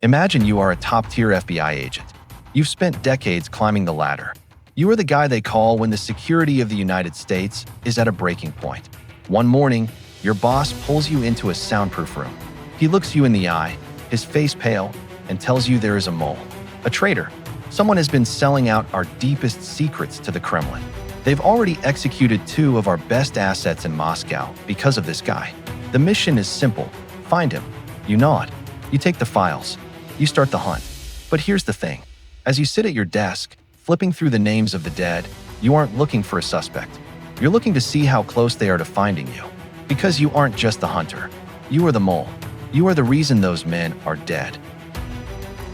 Imagine you are a top-tier FBI agent. You've spent decades climbing the ladder. You are the guy they call when the security of the United States is at a breaking point. One morning, your boss pulls you into a soundproof room. He looks you in the eye, his face pale, and tells you there is a mole, a traitor. Someone has been selling out our deepest secrets to the Kremlin. They've already executed 2 of our best assets in Moscow because of this guy. The mission is simple. Find him. You nod. You take the files. You start the hunt. But here's the thing. As you sit at your desk, flipping through the names of the dead, you aren't looking for a suspect. You're looking to see how close they are to finding you. Because you aren't just the hunter. You are the mole. You are the reason those men are dead.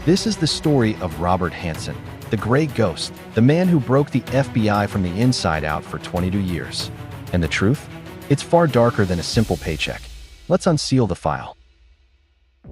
This is the story of Robert Hanssen, the Gray Ghost, the man who broke the FBI from the inside out for 22 years. And the truth? It's far darker than a simple paycheck. Let's unseal the file.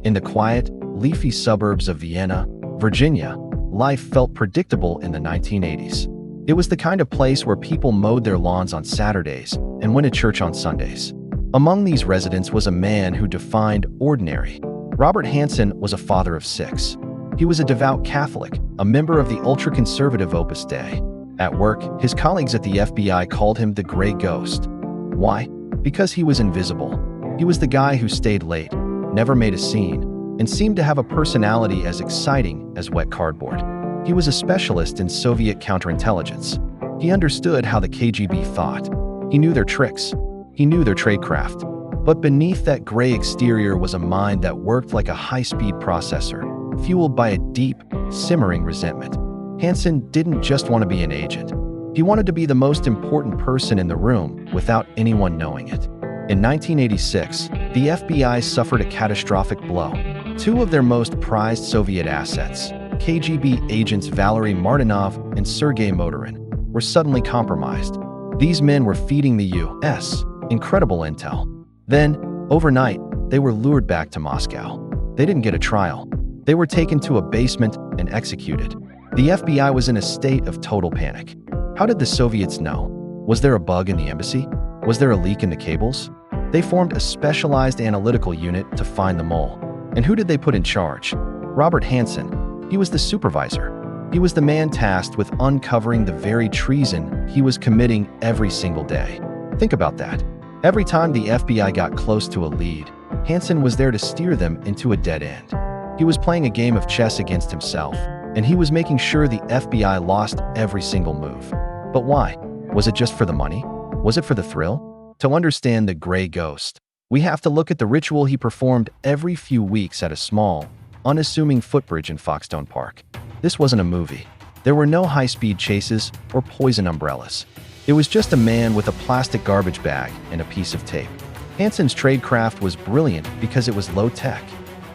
In the quiet, leafy suburbs of Vienna, Virginia, life felt predictable in the 1980s. It was the kind of place where people mowed their lawns on Saturdays and went to church on Sundays. Among these residents was a man who defined ordinary. Robert Hanssen was a father of 6. He was a devout Catholic, a member of the ultra-conservative Opus Dei. At work, his colleagues at the FBI called him the Gray Ghost. Why? Because he was invisible. He was the guy who stayed late, never made a scene, and seemed to have a personality as exciting as wet cardboard. He was a specialist in Soviet counterintelligence. He understood how the KGB thought. He knew their tricks. He knew their tradecraft. But beneath that gray exterior was a mind that worked like a high-speed processor, fueled by a deep, simmering resentment. Hanssen didn't just want to be an agent. He wanted to be the most important person in the room without anyone knowing it. In 1986, the FBI suffered a catastrophic blow. 2 of their most prized Soviet assets, KGB agents Valery Martinov and Sergei Motorin, were suddenly compromised. These men were feeding the U.S. incredible intel. Then, overnight, they were lured back to Moscow. They didn't get a trial. They were taken to a basement and executed. The FBI was in a state of total panic. How did the Soviets know? Was there a bug in the embassy? Was there a leak in the cables? They formed a specialized analytical unit to find the mole. And who did they put in charge? Robert Hanssen. He was the supervisor. He was the man tasked with uncovering the very treason he was committing every single day. Think about that. Every time the FBI got close to a lead, Hanssen was there to steer them into a dead end. He was playing a game of chess against himself, and he was making sure the FBI lost every single move. But why? Was it just for the money? Was it for the thrill? To understand the Gray Ghost, we have to look at the ritual he performed every few weeks at a small, unassuming footbridge in Foxstone Park. This wasn't a movie. There were no high-speed chases or poison umbrellas. It was just a man with a plastic garbage bag and a piece of tape. Hanssen's tradecraft was brilliant because it was low-tech.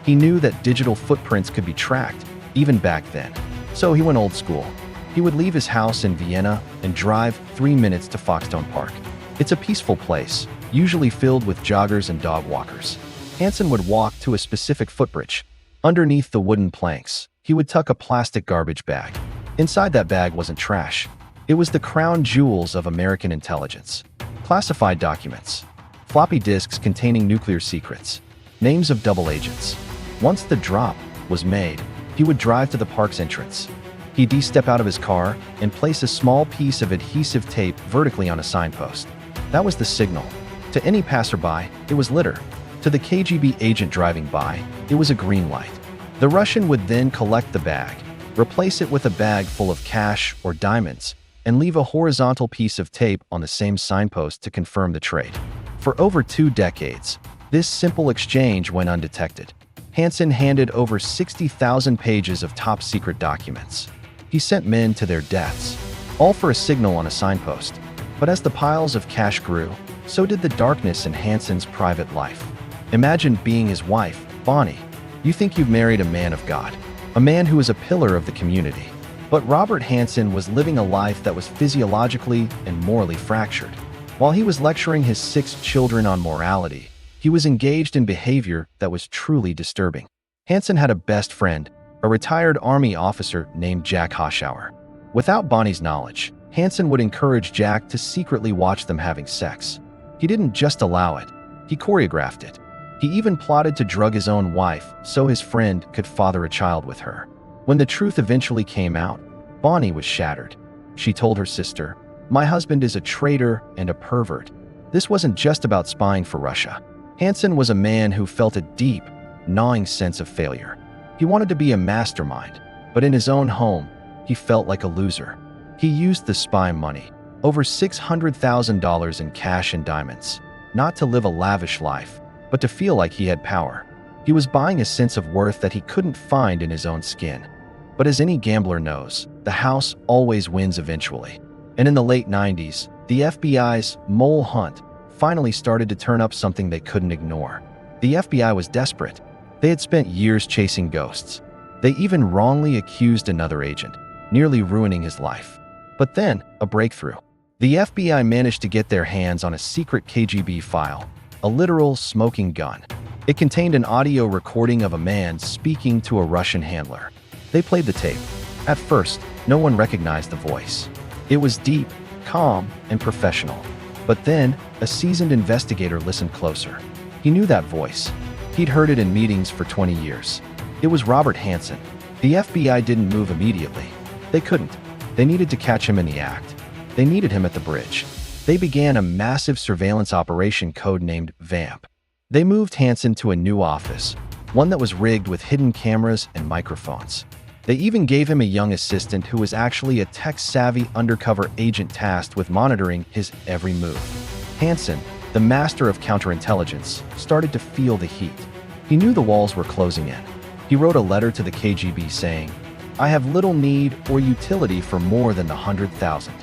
He knew that digital footprints could be tracked, even back then. So he went old school. He would leave his house in Vienna and drive 3 minutes to Foxstone Park. It's a peaceful place, usually filled with joggers and dog walkers. Hanssen would walk to a specific footbridge. Underneath the wooden planks, he would tuck a plastic garbage bag. Inside that bag wasn't trash. It was the crown jewels of American intelligence. Classified documents. Floppy disks containing nuclear secrets. Names of double agents. Once the drop was made, he would drive to the park's entrance. He'd step out of his car and place a small piece of adhesive tape vertically on a signpost. That was the signal. To any passerby, it was litter. To the KGB agent driving by, it was a green light. The Russian would then collect the bag, replace it with a bag full of cash or diamonds, and leave a horizontal piece of tape on the same signpost to confirm the trade. For over 2 decades, this simple exchange went undetected. Hanssen handed over 60,000 pages of top-secret documents. He sent men to their deaths, all for a signal on a signpost. But as the piles of cash grew, so did the darkness in Hanssen's private life. Imagine being his wife, Bonnie. You think you've married a man of God, a man who is a pillar of the community. But Robert Hanssen was living a life that was physiologically and morally fractured. While he was lecturing his 6 children on morality, he was engaged in behavior that was truly disturbing. Hanssen had a best friend, a retired Army officer named Jack Hoshauer. Without Bonnie's knowledge, Hanssen would encourage Jack to secretly watch them having sex. He didn't just allow it, he choreographed it. He even plotted to drug his own wife so his friend could father a child with her. When the truth eventually came out, Bonnie was shattered. She told her sister, "My husband is a traitor and a pervert." This wasn't just about spying for Russia. Hanssen was a man who felt a deep, gnawing sense of failure. He wanted to be a mastermind, but in his own home, he felt like a loser. He used the spy money, over $600,000 in cash and diamonds, not to live a lavish life, but to feel like he had power. He was buying a sense of worth that he couldn't find in his own skin. But as any gambler knows, the house always wins eventually. And in the late 90s, the FBI's mole hunt finally started to turn up something they couldn't ignore. The FBI was desperate. They had spent years chasing ghosts. They even wrongly accused another agent, nearly ruining his life. But then, a breakthrough. The FBI managed to get their hands on a secret KGB file, a literal smoking gun. It contained an audio recording of a man speaking to a Russian handler. They played the tape. At first, no one recognized the voice. It was deep, calm, and professional. But then, a seasoned investigator listened closer. He knew that voice. He'd heard it in meetings for 20 years. It was Robert Hanssen. The FBI didn't move immediately. They couldn't. They needed to catch him in the act. They needed him at the bridge. They began a massive surveillance operation codenamed VAMP. They moved Hanssen to a new office, one that was rigged with hidden cameras and microphones. They even gave him a young assistant who was actually a tech-savvy undercover agent tasked with monitoring his every move. Hanssen, the master of counterintelligence, started to feel the heat. He knew the walls were closing in. He wrote a letter to the KGB saying, "I have little need or utility for more than the 100,000.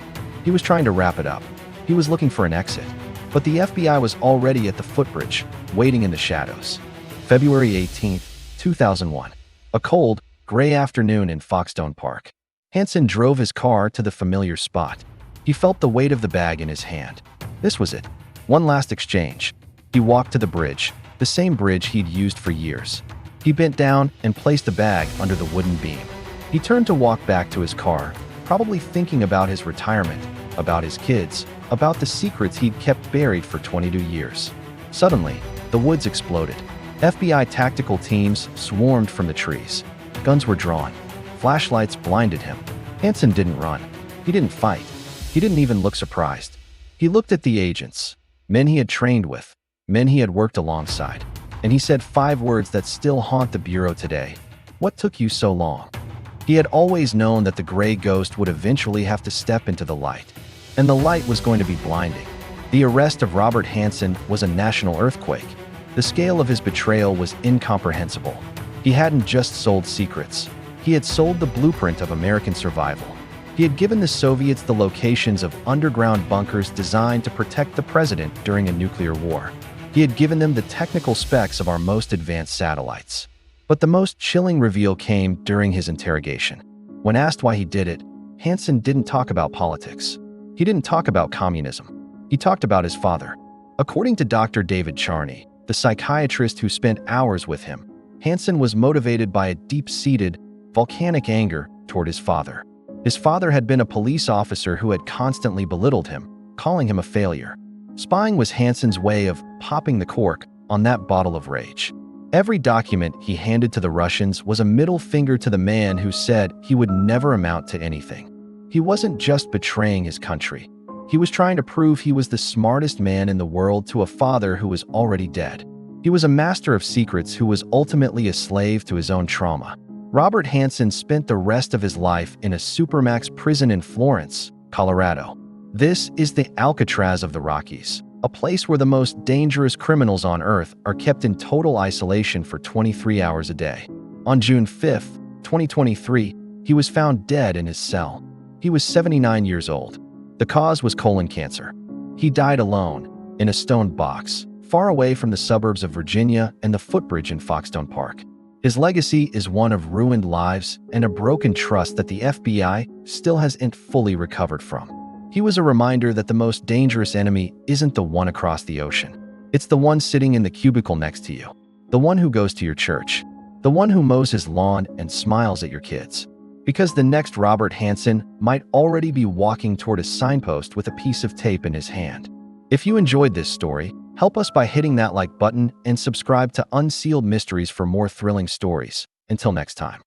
He was trying to wrap it up. He was looking for an exit. But the FBI was already at the footbridge, waiting in the shadows. February 18, 2001. A cold, gray afternoon in Foxstone Park. Hanssen drove his car to the familiar spot. He felt the weight of the bag in his hand. This was it. One last exchange. He walked to the bridge, the same bridge he'd used for years. He bent down and placed the bag under the wooden beam. He turned to walk back to his car, probably thinking about his retirement, about his kids, about the secrets he'd kept buried for 22 years. Suddenly, the woods exploded. FBI tactical teams swarmed from the trees. Guns were drawn. Flashlights blinded him. Hanssen didn't run. He didn't fight. He didn't even look surprised. He looked at the agents, men he had trained with, men he had worked alongside, and he said 5 words that still haunt the Bureau today. "What took you so long?" He had always known that the gray ghost would eventually have to step into the light, and the light was going to be blinding. The arrest of Robert Hanssen was a national earthquake. The scale of his betrayal was incomprehensible. He hadn't just sold secrets. He had sold the blueprint of American survival. He had given the Soviets the locations of underground bunkers designed to protect the president during a nuclear war. He had given them the technical specs of our most advanced satellites. But the most chilling reveal came during his interrogation. When asked why he did it, Hanssen didn't talk about politics. He didn't talk about communism. He talked about his father. According to Dr. David Charney, the psychiatrist who spent hours with him, Hanssen was motivated by a deep-seated, volcanic anger toward his father. His father had been a police officer who had constantly belittled him, calling him a failure. Spying was Hanssen's way of popping the cork on that bottle of rage. Every document he handed to the Russians was a middle finger to the man who said he would never amount to anything. He wasn't just betraying his country. He was trying to prove he was the smartest man in the world to a father who was already dead. He was a master of secrets who was ultimately a slave to his own trauma. Robert Hanssen spent the rest of his life in a supermax prison in Florence, Colorado. This is the Alcatraz of the Rockies, a place where the most dangerous criminals on Earth are kept in total isolation for 23 hours a day. On June 5, 2023, he was found dead in his cell. He was 79 years old. The cause was colon cancer. He died alone, in a stone box, far away from the suburbs of Virginia and the footbridge in Foxstone Park. His legacy is one of ruined lives and a broken trust that the FBI still hasn't fully recovered from. He was a reminder that the most dangerous enemy isn't the one across the ocean. It's the one sitting in the cubicle next to you, the one who goes to your church, the one who mows his lawn and smiles at your kids. Because the next Robert Hanssen might already be walking toward a signpost with a piece of tape in his hand. If you enjoyed this story, Help us by hitting that like button and subscribe to Unsealed Mysteries for more thrilling stories. Until next time.